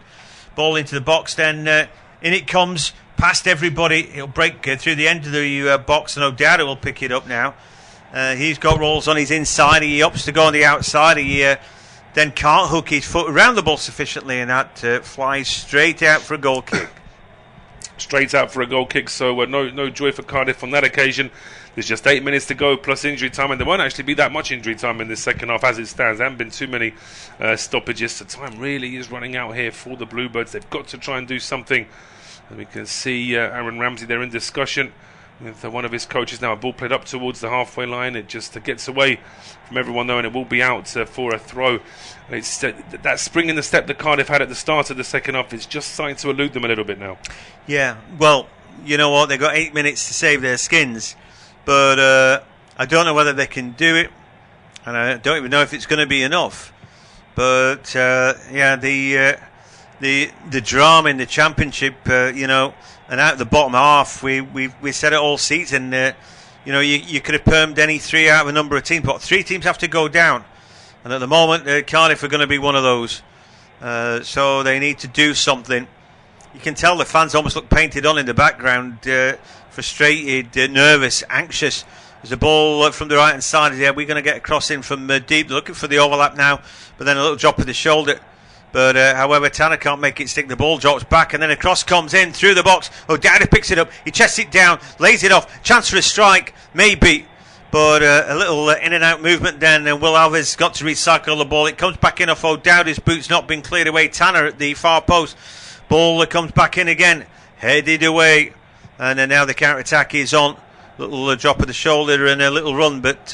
Ball into the box. Then in it comes. Past everybody. He'll break through the end of the box. And O'Dowd will pick it up now. He's got Rawls on his inside. He opts to go on the outside. He then can't hook his foot around the ball sufficiently, and that flies straight out for a goal kick. Straight out for a goal kick, so no joy for Cardiff on that occasion. There's just 8 minutes to go plus injury time, and there won't actually be that much injury time in this second half as it stands. There haven't been too many stoppages, so time really is running out here for the Bluebirds. They've got to try and do something. And we can see Aaron Ramsey there in discussion with one of his coaches now. A ball played up towards the halfway line. It just gets away from everyone though, and it will be out for a throw. It's that spring in the step that Cardiff had at the start of the second half is just starting to elude them a little bit now. Yeah, well, you know what? They've got 8 minutes to save their skins, but I don't know whether they can do it, and I don't even know if it's going to be enough. But the drama in the Championship, and out of the bottom half, we said it all season. You could have permed any three out of a number of teams, but 3 teams have to go down, and at the moment, Cardiff are going to be one of those. So they need to do something. You can tell the fans almost look painted on in the background, frustrated, nervous, anxious. There's a ball from the right hand side. Yeah, we're going to get a cross in from deep, looking for the overlap now, but then a little drop of the shoulder. But however, Tanner can't make it stick. The ball drops back, and then a cross comes in through the box. O'Dowd picks it up. He chests it down, lays it off. Chance for a strike, maybe. But a little in and out movement then. And Will Alves got to recycle the ball. It comes back in off O'Dowd. His boot's not been cleared away. Tanner at the far post. Ball comes back in again. Headed away. And then now the counter-attack is on. Little drop of the shoulder and a little run. But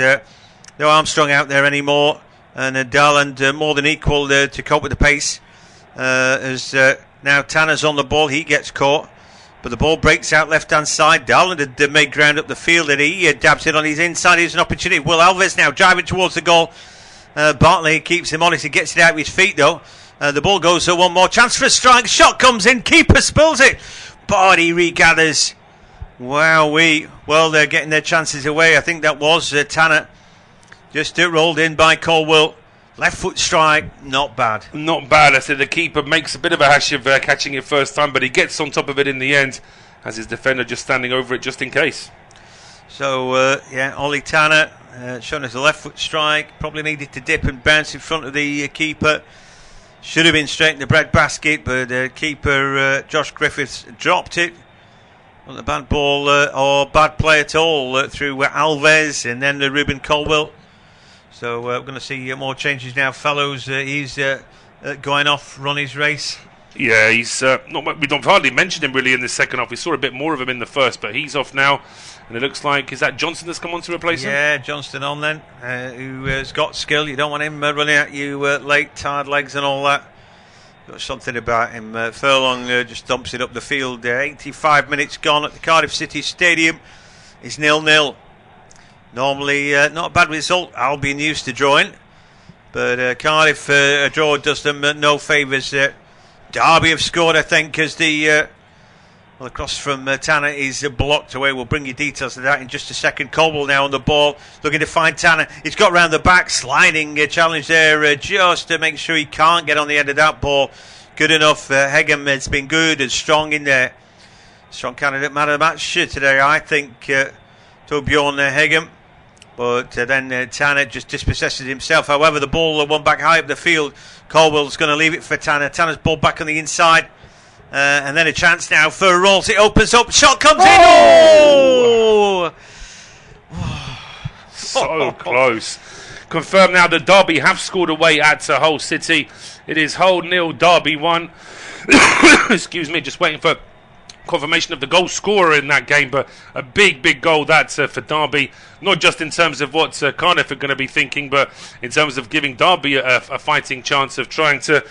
no Armstrong out there anymore. And Darland more than equal to cope with the pace. As now Tanner's on the ball, he gets caught, but the ball breaks out left-hand side. Darland had made ground up the field, and he dabs it on his inside. Here's an opportunity. Will Alves now driving towards the goal. Bartley keeps him honest. He gets it out of his feet though. The ball goes one more. Chance for a strike. Shot comes in. Keeper spills it. Body regathers. Wowee. Well, they're getting their chances away. I think that was Tanner. Just rolled in by Colwell. Left foot strike, not bad. Not bad. I said the keeper makes a bit of a hash of catching it first time, but he gets on top of it in the end, as his defender just standing over it just in case. So, Ollie Tanner showing us a left foot strike. Probably needed to dip and bounce in front of the keeper. Should have been straight in the bread basket, but keeper Josh Griffiths dropped it. Not a bad ball or bad play at all through Alves and then Ruben Colwill. So we're going to see more changes now. Fellows, he's going off, run his race. Yeah, he's we don't hardly mention him really in the second half. We saw a bit more of him in the first, but he's off now. And it looks like, is that Johnson that's come on to replace him? Yeah, Johnston on then, who has got skill. You don't want him running at you late, tired legs and all that. Got something about him. Furlong just dumps it up the field. 85 minutes gone at the Cardiff City Stadium. It's 0-0. Normally not a bad result. Albion used to drawing. But Cardiff, a draw does them no favours. Derby have scored, I think, as the... Well, across from Tanner is blocked away. We'll bring you details of that in just a second. Colwell now on the ball, looking to find Tanner. He's got round the back, sliding challenge there just to make sure he can't get on the end of that ball. Good enough. Hogan has been good and strong in there. Strong candidate man of the match today, I think, to Bjorn Hogan. But then Tanner just dispossesses himself. However, the ball won back high up the field. Colwell's going to leave it for Tanner. Tanner's ball back on the inside. And then a chance now for Rolls. It opens up. Shot comes in. Oh! So close. Confirmed now that Derby have scored away at Hull City. It is Hull 0, Derby 1. Excuse me, just waiting for confirmation of the goal scorer in that game, but a big goal that's for Derby, not just in terms of what Cardiff are going to be thinking, but in terms of giving Derby a fighting chance of trying to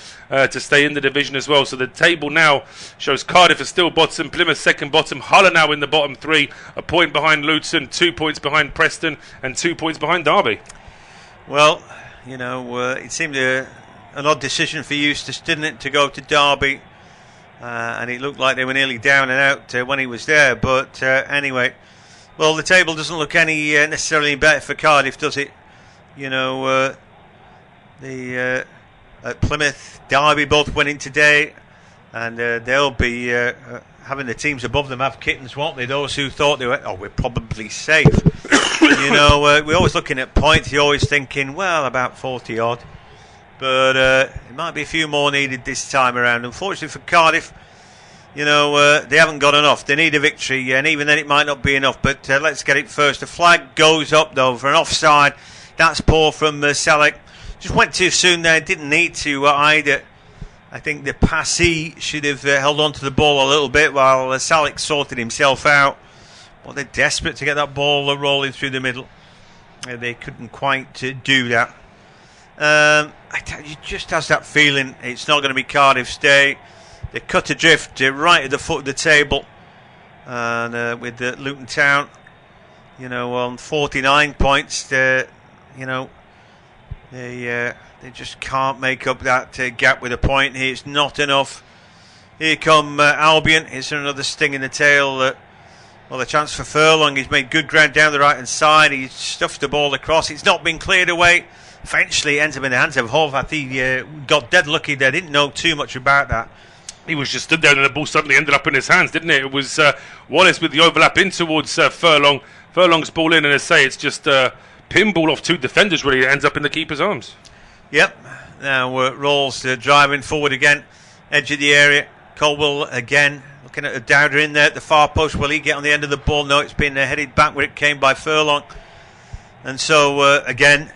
stay in the division as well. So the table now shows Cardiff are still bottom, Plymouth second bottom, Hull are now in the bottom three, a point behind Luton, 2 points behind Preston and 2 points behind Derby. Well, you know, it seemed an odd decision for Eustace, didn't it, to go to Derby. And it looked like they were nearly down and out when he was there. But anyway, well, the table doesn't look any necessarily better for Cardiff, does it? You know, the Plymouth, Derby both winning today, and they'll be having the teams above them have kittens, won't they? Those who thought they were, we're probably safe. You know, we're always looking at points. You're always thinking, well, about 40 odd. But it might be a few more needed this time around. Unfortunately for Cardiff, you know, they haven't got enough. They need a victory, and even then it might not be enough. But let's get it first. The flag goes up, though, for an offside. That's poor from Selleck. Just went too soon there. Didn't need to either. I think the passee should have held on to the ball a little bit while Selleck sorted himself out. But they're desperate to get that ball rolling through the middle. They couldn't quite do that. It just has that feeling it's not going to be Cardiff's day. They cut adrift right at the foot of the table, and with Luton Town, you know, on 49 points, you know, they just can't make up that gap with a point. It's not enough. Here come Albion. Is there another sting in the tail? Well, the chance for Furlong. He's made good ground down the right hand side. He's stuffed the ball across. It's not been cleared away. Eventually ends up in the hands of Horvath. He got dead lucky there. Didn't know too much about that. He was just stood there and the ball suddenly ended up in his hands, didn't it? It was Wallace with the overlap in towards Furlong. Furlong's ball in, and as I say, it's just pinball off two defenders, really. It ends up in the keeper's arms. Yep. Now Rolls driving forward again. Edge of the area. Colwell again. Looking at a Dowder in there at the far post. Will he get on the end of the ball? No, it's been headed back where it came by Furlong. And so, again,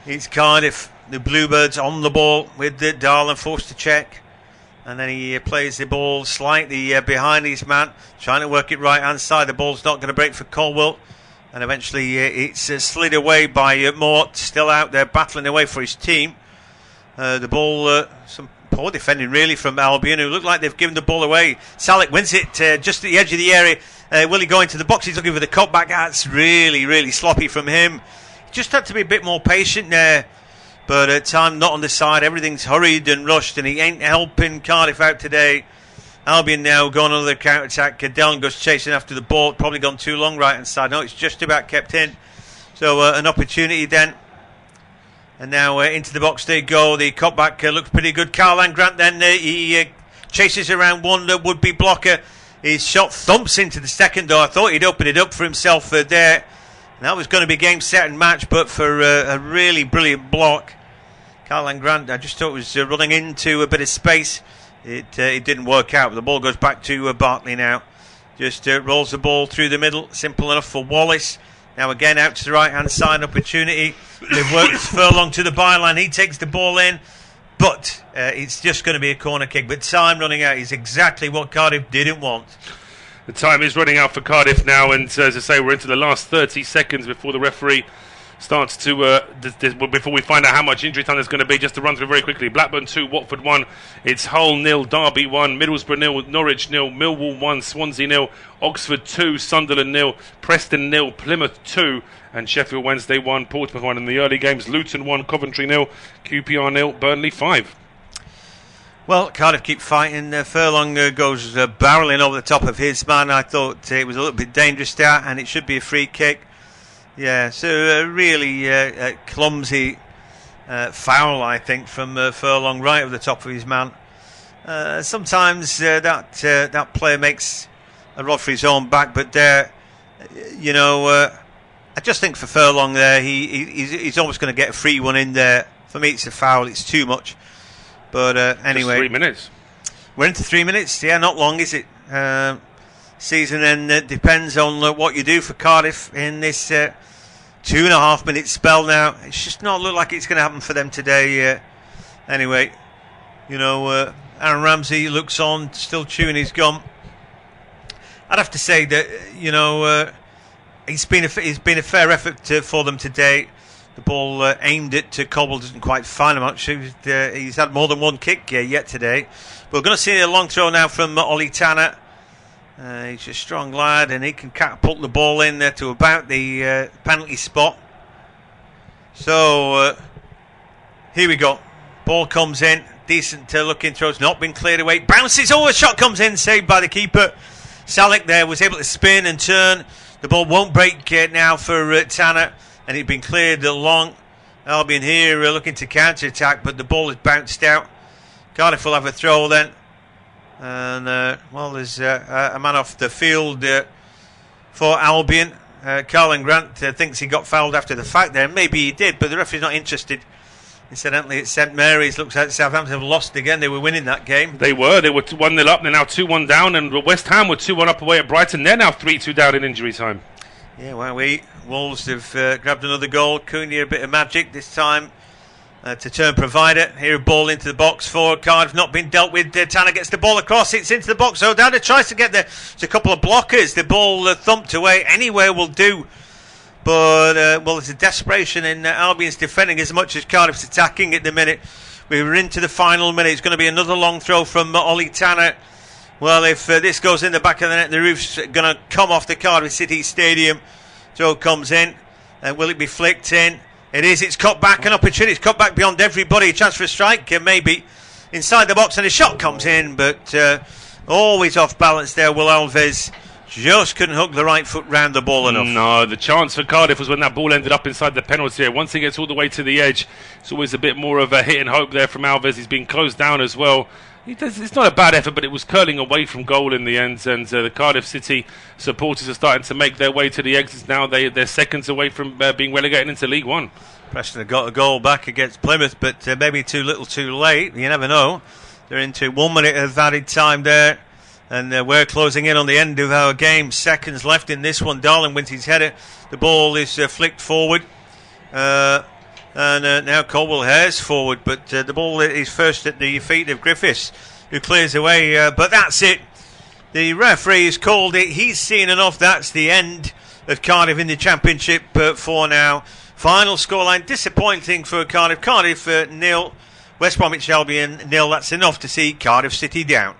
it's Cardiff, the Bluebirds on the ball with Darlan forced to check. And then he plays the ball slightly behind his man, trying to work it right hand side. The ball's not going to break for Colwell. And eventually it's slid away by Mort, still out there battling away for his team. The ball, some poor defending really from Albion, who look like they've given the ball away. Salek wins it just at the edge of the area. Will he go into the box? He's looking for the cutback. That's really sloppy from him. Just had to be a bit more patient there. But time not on the side. Everything's hurried and rushed, and he ain't helping Cardiff out today. Albion now going on the counter-attack. Dellon goes chasing after the ball. Probably gone too long right hand side. No, it's just about kept in. So an opportunity then. And now into the box they go. The cutback looks pretty good. Carlan Grant then he chases around one would-be blocker. His shot thumps into the second door. I thought he'd open it up for himself there. And that was going to be game, set and match, but for a really brilliant block. Carlan Grant, I just thought was running into a bit of space. It didn't work out. The ball goes back to Bartley now. Just rolls the ball through the middle. Simple enough for Wallace. Now again out to the right-hand side, opportunity. They've worked Furlong to the byline. He takes the ball in, but it's just going to be a corner kick. But time running out is exactly what Cardiff didn't want. The time is running out for Cardiff now, and as I say, we're into the last 30 seconds before the referee starts to before we find out how much injury time there's going to be. Just to run through very quickly: Blackburn 2, Watford 1, it's Hull 0, Derby 1, Middlesbrough 0, Norwich 0, Millwall 1, Swansea 0, Oxford 2, Sunderland 0, Preston 0, Plymouth 2, and Sheffield Wednesday 1, Portsmouth 1. In the early games, Luton 1, Coventry 0, QPR 0, Burnley 5. Well, Cardiff keep fighting. Furlong goes barrelling over the top of his man. I thought it was a little bit dangerous there, and it should be a free kick. Yeah, so really clumsy foul, I think, from Furlong right over the top of his man. Sometimes that player makes a rod for his own back, but there, I just think for Furlong there, he's always going to get a free one in there. For me, it's a foul. It's too much. But anyway, just 3 minutes. We're into 3 minutes. Yeah, not long, is it? Season end depends on what you do for Cardiff in this 2.5 minute spell now. It's just not look like it's going to happen for them today. Anyway, Aaron Ramsey looks on, still chewing his gum. I'd have to say that it's been a fair effort for them today. The ball aimed at Cobble doesn't quite find him much. He's had more than one kick yet today. But we're going to see a long throw now from Ollie Tanner. He's a strong lad, and he can catapult the ball in there to about the penalty spot. So here we go. Ball comes in. Decent looking throw. It's not been cleared away. Bounces. Oh, a shot comes in. Saved by the keeper. Salek there was able to spin and turn. The ball won't break now for Tanner. And it'd been cleared along. Albion here looking to counter-attack, but the ball has bounced out. Cardiff will have a throw then. And, there's a man off the field for Albion. Carlin Grant thinks he got fouled after the fact there. Maybe he did, but the referee's not interested. Incidentally, it's St Mary's. Looks like Southampton have lost again. They were winning that game. They were 1-0 up. They're now 2-1 down. And West Ham were 2-1 up away at Brighton. They're now 3-2 down in injury time. Yeah, Wolves have grabbed another goal. Cunha, a bit of magic this time to turn provider. Here a ball into the box for Cardiff, not been dealt with. Tanner gets the ball across, it's into the box. O'Dowda tries to get there. There's a couple of blockers. The ball thumped away. Anywhere will do. But, there's a desperation in Albion's defending as much as Cardiff's attacking at the minute. We were into the final minute. It's going to be another long throw from Ollie Tanner. Well, if this goes in the back of the net, the roof's going to come off the Cardiff City Stadium. Throw comes in. Will it be flicked in? It is. It's cut back. An opportunity. It's cut back beyond everybody. A chance for a strike, maybe. Inside the box, and a shot comes in, but always off balance there. Will Alves just couldn't hook the right foot round the ball enough. No, the chance for Cardiff was when that ball ended up inside the penalty area. Once he gets all the way to the edge, it's always a bit more of a hit and hope there from Alves. He's been closed down as well. It's not a bad effort, but it was curling away from goal in the end, and the Cardiff City supporters are starting to make their way to the exits now. They're seconds away from being relegated into League One. Preston have got a goal back against Plymouth, but maybe too little too late. You never know. They're into 1 minute of added time there, and we're closing in on the end of our game. Seconds left in this one. Darling wins his header. The ball is flicked forward. And now Colwell hares forward, but the ball is first at the feet of Griffiths, who clears away. But that's it. The referee has called it. He's seen enough. That's the end of Cardiff in the Championship for now. Final scoreline, disappointing for Cardiff. Cardiff 0, West Bromwich Albion 0. That's enough to see Cardiff City down.